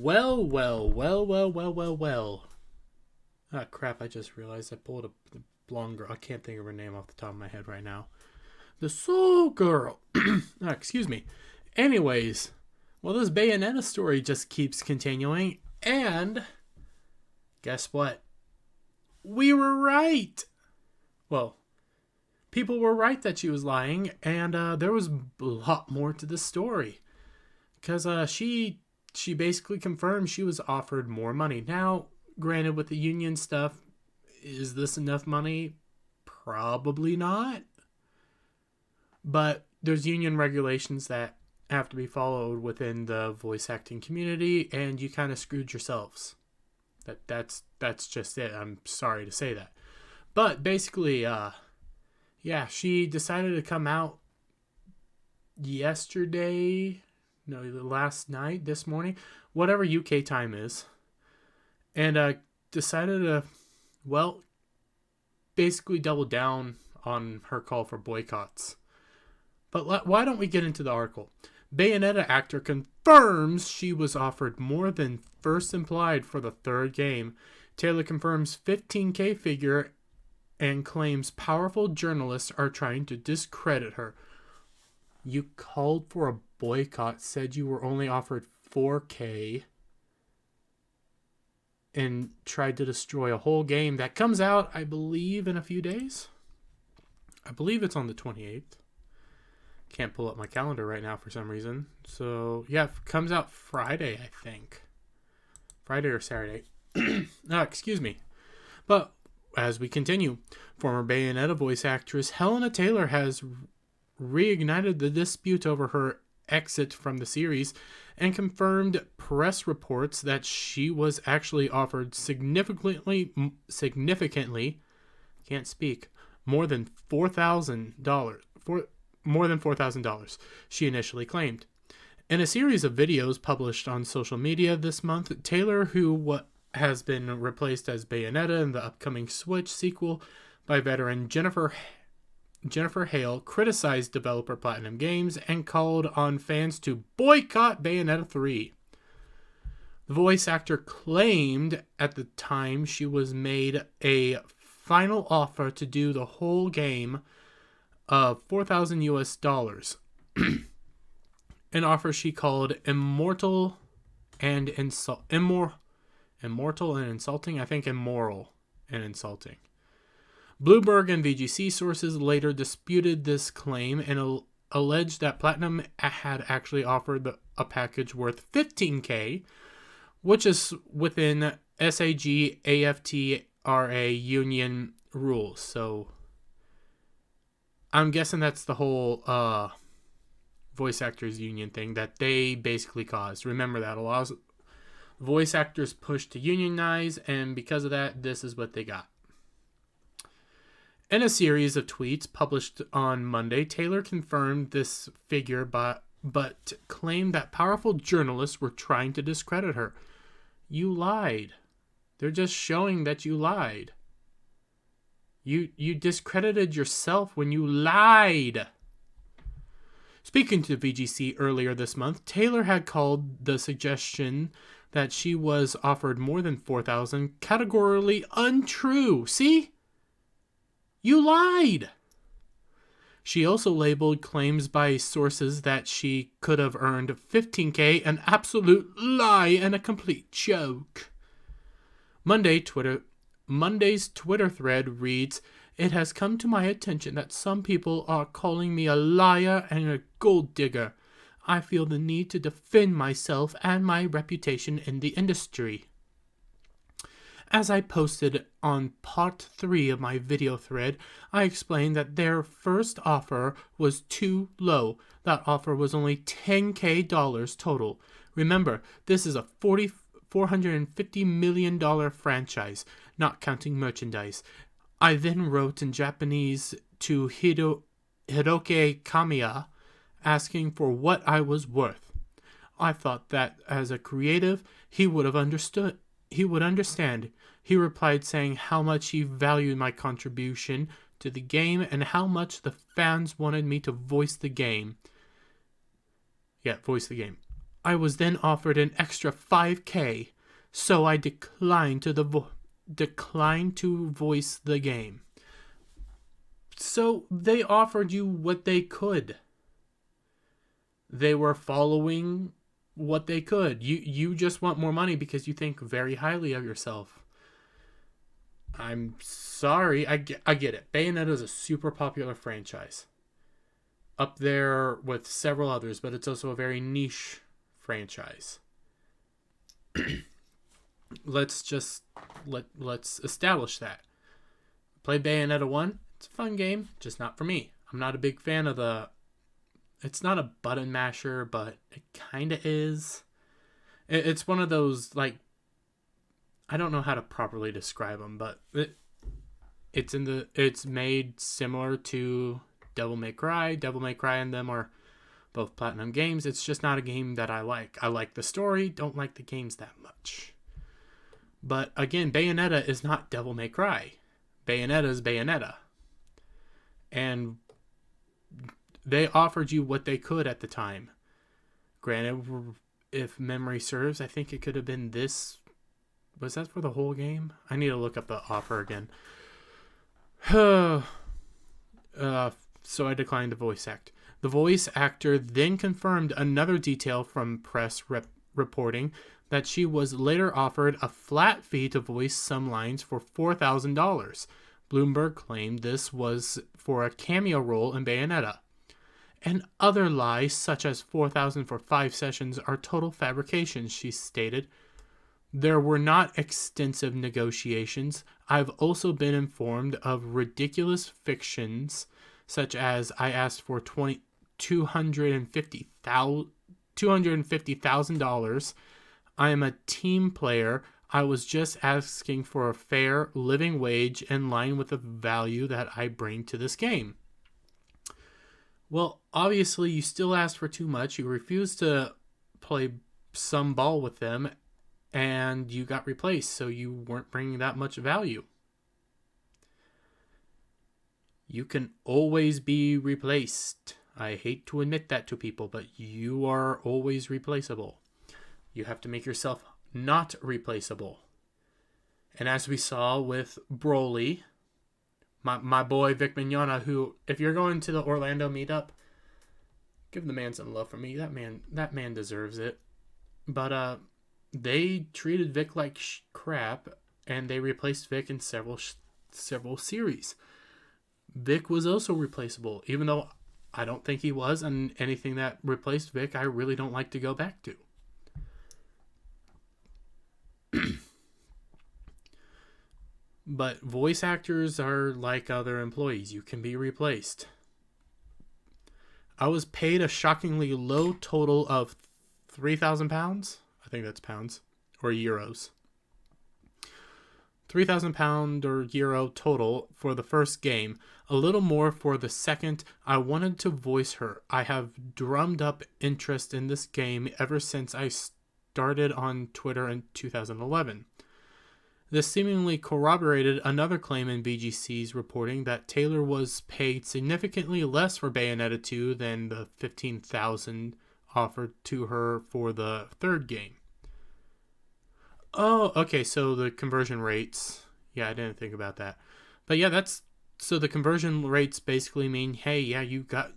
Well, well, well, well, well, well, well. Ah, crap, I just realized I pulled up the blonde girl. I can't think of her name off the top of my head right now. The Soul Girl. Excuse me. Anyways, well, this Bayonetta story just keeps continuing. And guess what? We were right. Well, people were right that she was lying. And there was a lot more to the story. Because she basically confirmed she was offered more money. Now, granted, with the union stuff, is this enough money? Probably not. But there's union regulations that have to be followed within the voice acting community, and you kind of screwed yourselves. That's just it. I'm sorry to say that. But basically, she decided to come out last night, this morning, whatever UK time is, and decided to, basically double down on her call for boycotts. But why don't we get into the article? Bayonetta actor confirms she was offered more than first implied for the third game. Taylor confirms $15,000 figure and claims powerful journalists are trying to discredit her. You called for a boycott, said you were only offered $4,000, and tried to destroy a whole game that comes out, I believe, in a few days. I believe it's on the 28th. Can't pull up my calendar right now for some reason. So, yeah, it comes out Friday, I think. Friday or Saturday. Excuse me. But as we continue, former Bayonetta voice actress Hellena Taylor has reignited the dispute over her exit from the series and confirmed press reports that she was actually offered significantly, can't speak, more than $4,000, she initially claimed. In a series of videos published on social media this month, Taylor, who has been replaced as Bayonetta in the upcoming Switch sequel by veteran Jennifer Hale, criticized developer Platinum Games and called on fans to boycott Bayonetta 3. The voice actor claimed at the time she was made a final offer to do the whole game of $4,000 an offer she called immortal and insulting. I think immoral and insulting. Bloomberg and VGC sources later disputed this claim and alleged that Platinum had actually offered a package worth $15,000, which is within SAG-AFTRA union rules. So I'm guessing that's the whole voice actors union thing that they basically caused. Remember that a lot of voice actors pushed to unionize, and because of that, this is what they got. In a series of tweets published on Monday, Taylor confirmed this figure but claimed that powerful journalists were trying to discredit her. You lied. They're just showing that you lied. You discredited yourself when you lied. Speaking to VGC earlier this month, Taylor had called the suggestion that she was offered more than $4,000 categorically untrue. See? You lied. She also labeled claims by sources that she could have earned $15,000 an absolute lie and a complete joke. Monday's Twitter thread reads, "It has come to my attention that some people are calling me a liar and a gold digger. I feel the need to defend myself and my reputation in the industry." As I posted on part 3 of my video thread, I explained that their first offer was too low. That offer was only $10,000 total. Remember, this is a $450 million franchise, not counting merchandise. I then wrote in Japanese to Hiroki Kamiya, asking for what I was worth. I thought that as a creative, he would understand. He replied saying how much he valued my contribution to the game and how much the fans wanted me to voice the game. I was then offered an extra $5,000, so I declined to voice the game. So they offered you what they could. They were following what they could. You just want more money because you think very highly of yourself. I'm sorry. I get it. Bayonetta is a super popular franchise. Up there with several others, but it's also a very niche franchise. let's establish that. Played Bayonetta 1. It's a fun game, just not for me. I'm not a big fan of the... It's not a button masher, but it kind of is. It's one of those, like... I don't know how to properly describe them, but it's made similar to Devil May Cry. Devil May Cry and them are both Platinum games. It's just not a game that I like. I like the story, don't like the games that much. But again, Bayonetta is not Devil May Cry. Bayonetta is Bayonetta. And they offered you what they could at the time. Granted, if memory serves, I think it could have been this. Was that for the whole game? I need to look up the offer again. So I declined to voice act. The voice actor then confirmed another detail from press reporting that she was later offered a flat fee to voice some lines for $4,000. Bloomberg claimed this was for a cameo role in Bayonetta. And other lies, such as $4,000 for 5 sessions, are total fabrications, she stated. There were not extensive negotiations. I've also been informed of ridiculous fictions, such as I asked for $250,000. I am a team player. I was just asking for a fair living wage in line with the value that I bring to this game. Well, obviously, you still asked for too much. You refused to play some ball with them, and you got replaced, so you weren't bringing that much value. You can always be replaced. I hate to admit that to people, but you are always replaceable. You have to make yourself not replaceable. And as we saw with Broly, my boy Vic Mignogna, who, if you're going to the Orlando meetup, give the man some love from me. That man deserves it. But they treated Vic like crap, and they replaced Vic in several series. Vic was also replaceable, even though I don't think he was, and anything that replaced Vic, I really don't like to go back to. But voice actors are like other employees. You can be replaced. I was paid a shockingly low total of £3,000. I think that's pounds or euros. £3,000 or euro total for the first game. A little more for the second. I wanted to voice her. I have drummed up interest in this game ever since I started on Twitter in 2011. This seemingly corroborated another claim in VGC's reporting that Taylor was paid significantly less for Bayonetta 2 than the $15,000 offered to her for the third game. Oh, okay, so the conversion rates. Yeah, I didn't think about that. But yeah, so the conversion rates basically mean, hey, yeah,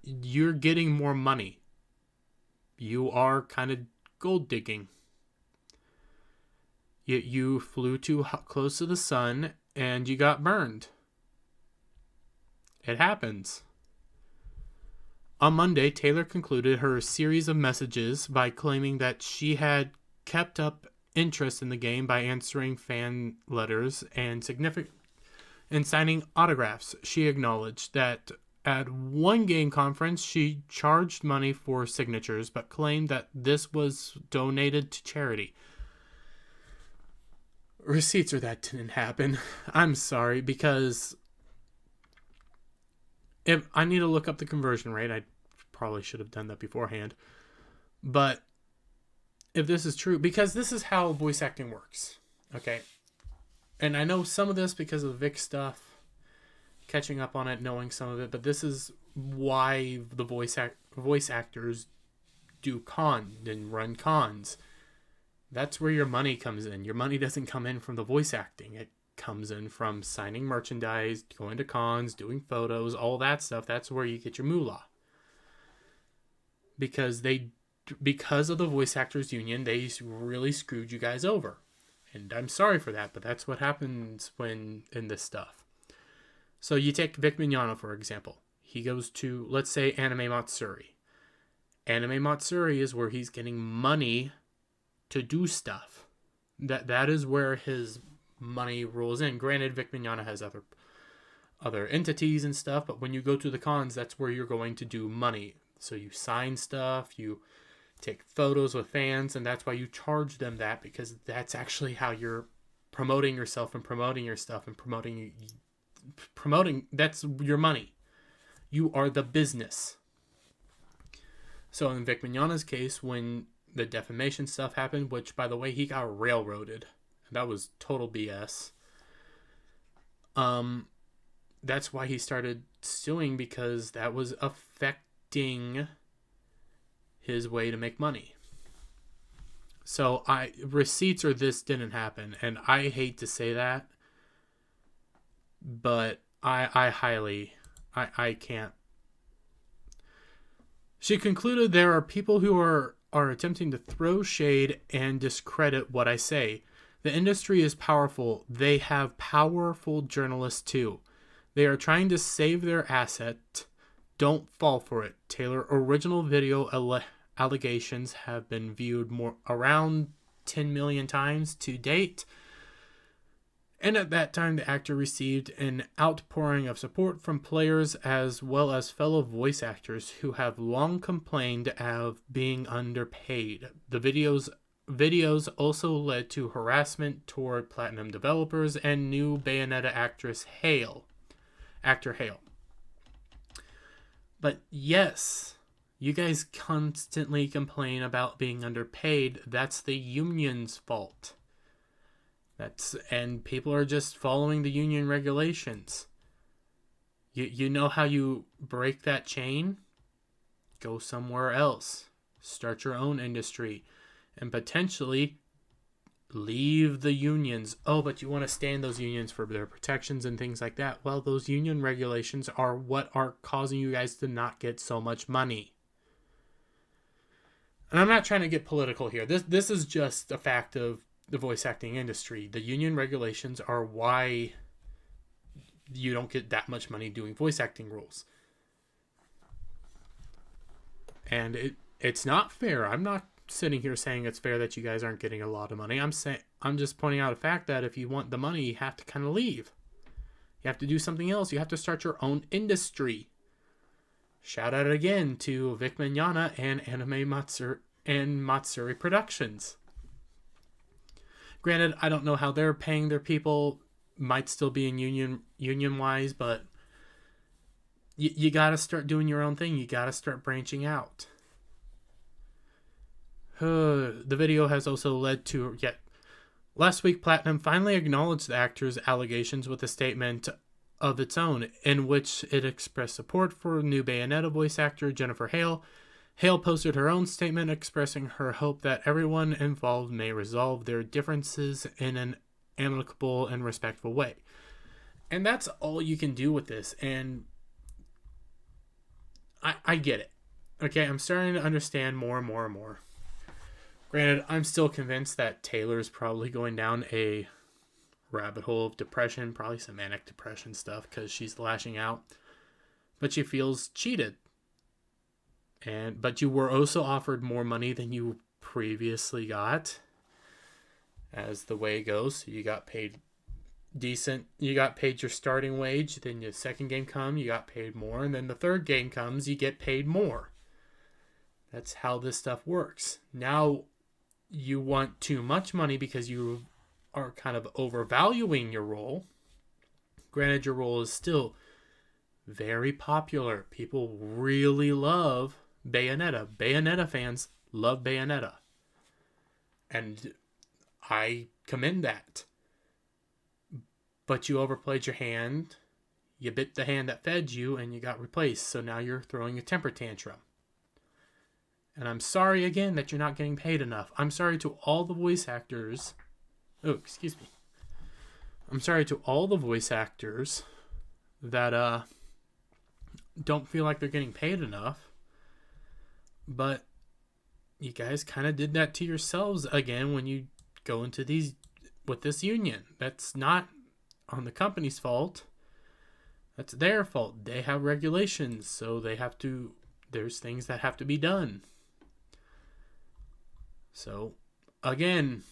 you're getting more money. You are kind of gold digging. You flew too close to the sun and you got burned. It happens. On Monday, Taylor concluded her series of messages by claiming that she had kept up interest in the game by answering fan letters and signing autographs. She acknowledged that at one game conference she charged money for signatures, but claimed that this was donated to charity. Receipts or that didn't happen. I'm sorry, because if I need to look up the conversion rate, I probably should have done that beforehand. But if this is true, because this is how voice acting works, okay? And I know some of this because of Vic stuff, catching up on it, knowing some of it, but this is why the voice actors do cons and run cons. That's where your money comes in. Your money doesn't come in from the voice acting. It comes in from signing merchandise, going to cons, doing photos, all that stuff. That's where you get your moolah. Because of the voice actors union, they really screwed you guys over. And I'm sorry for that, but that's what happens when in this stuff. So you take Vic Mignogna, for example. He goes to, let's say, Anime Matsuri. Anime Matsuri is where he's getting money to do stuff. That is where his money rolls in. Granted, Vic Mignogna has other entities and stuff, but when you go to the cons, that's where you're going to do money. So you sign stuff, you take photos with fans, and that's why you charge them that, because that's actually how you're promoting yourself and promoting your stuff and promoting, that's your money. You are the business. So in Vic Mignogna's case, when the defamation stuff happened, which, by the way, he got railroaded. That was total BS. That's why he started suing, because that was affecting his way to make money. So receipts or this didn't happen, and I hate to say that, but I can't. She concluded, there are people who are attempting to throw shade and discredit what I say. The industry is powerful. They have powerful journalists too. They are trying to save their asset. Don't fall for it. Taylor, original video allegations have been viewed around 10 million times to date. And at that time, the actor received an outpouring of support from players as well as fellow voice actors who have long complained of being underpaid. The videos also led to harassment toward Platinum developers and new Bayonetta actor Hale. But yes, you guys constantly complain about being underpaid. That's the union's fault. And people are just following the union regulations. You know how you break that chain? Go somewhere else. Start your own industry. And potentially leave the unions. Oh, but you want to stay in those unions for their protections and things like that. Well, those union regulations are what are causing you guys to not get so much money. And I'm not trying to get political here. This is just a fact of the voice acting industry. The union regulations are why you don't get that much money doing voice acting roles. And it's not fair. I'm not sitting here saying it's fair that you guys aren't getting a lot of money. I'm just pointing out a fact that if you want the money, you have to kind of leave. You have to do something else. You have to start your own industry. Shout out again to Vic Mignogna and Anime Matsuri and Matsuri Productions. Granted, I don't know how they're paying their people. Might still be in union-wise, but you got to start doing your own thing. You got to start branching out. The video has also led to last week, Platinum finally acknowledged the actor's allegations with a statement of its own, in which it expressed support for new Bayonetta voice actor Jennifer Hale. Hale posted her own statement expressing her hope that everyone involved may resolve their differences in an amicable and respectful way. And that's all you can do with this. And I get it. Okay, I'm starting to understand more and more and more. Granted, I'm still convinced that Taylor's probably going down a rabbit hole of depression, probably some manic depression stuff, because she's lashing out. But she feels cheated. But you were also offered more money than you previously got, as the way goes. So you got paid decent. You got paid your starting wage. Then your second game comes, you got paid more. And then the third game comes, you get paid more. That's how this stuff works. Now you want too much money because you are kind of overvaluing your role. Granted, your role is still very popular. People really love Bayonetta. Bayonetta fans love Bayonetta. And I commend that. But you overplayed your hand. You bit the hand that fed you and you got replaced. So now you're throwing a temper tantrum. And I'm sorry again that you're not getting paid enough. I'm sorry to all the voice actors. Oh, excuse me. I'm sorry to all the voice actors that don't feel like they're getting paid enough. But you guys kind of did that to yourselves again when you go into these with this union. That's not on the company's fault. That's their fault. They have regulations, so there's things that have to be done. So, again,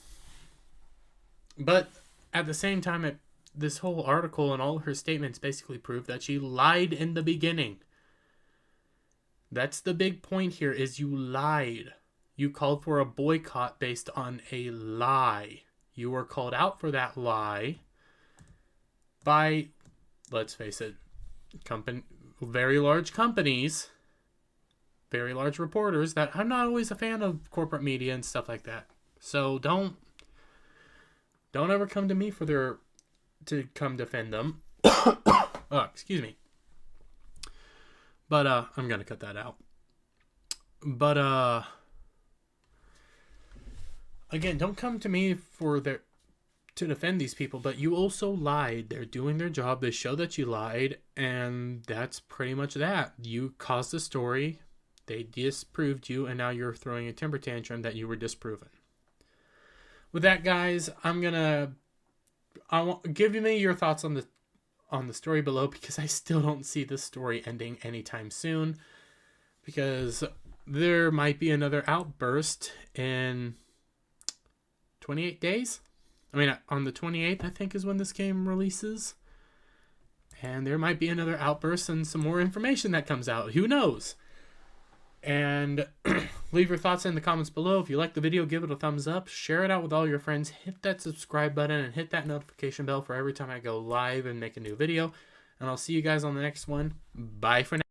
but at the same time, this whole article and all her statements basically prove that she lied in the beginning. That's the big point here, is you lied. You called for a boycott based on a lie. You were called out for that lie by, let's face it, very large companies, very large reporters that I'm not always a fan of corporate media and stuff like that. So don't ever come to me to come defend them. Oh, excuse me. But I'm gonna cut that out. But again, don't come to me to defend these people, but you also lied. They're doing their job. They show that you lied, and that's pretty much that. You caused the story. They disproved you, and now you're throwing a temper tantrum that you were disproven. With that, guys, give me your thoughts on the story below, because I still don't see this story ending anytime soon, because there might be another outburst in 28 days. I mean, on the 28th, I think, is when this game releases. And there might be another outburst and some more information that comes out. Who knows? And leave your thoughts in the comments below. If you like the video, give it a thumbs up. Share it out with all your friends. Hit that subscribe button and hit that notification bell for every time I go live and make a new video. And I'll see you guys on the next one. Bye for now.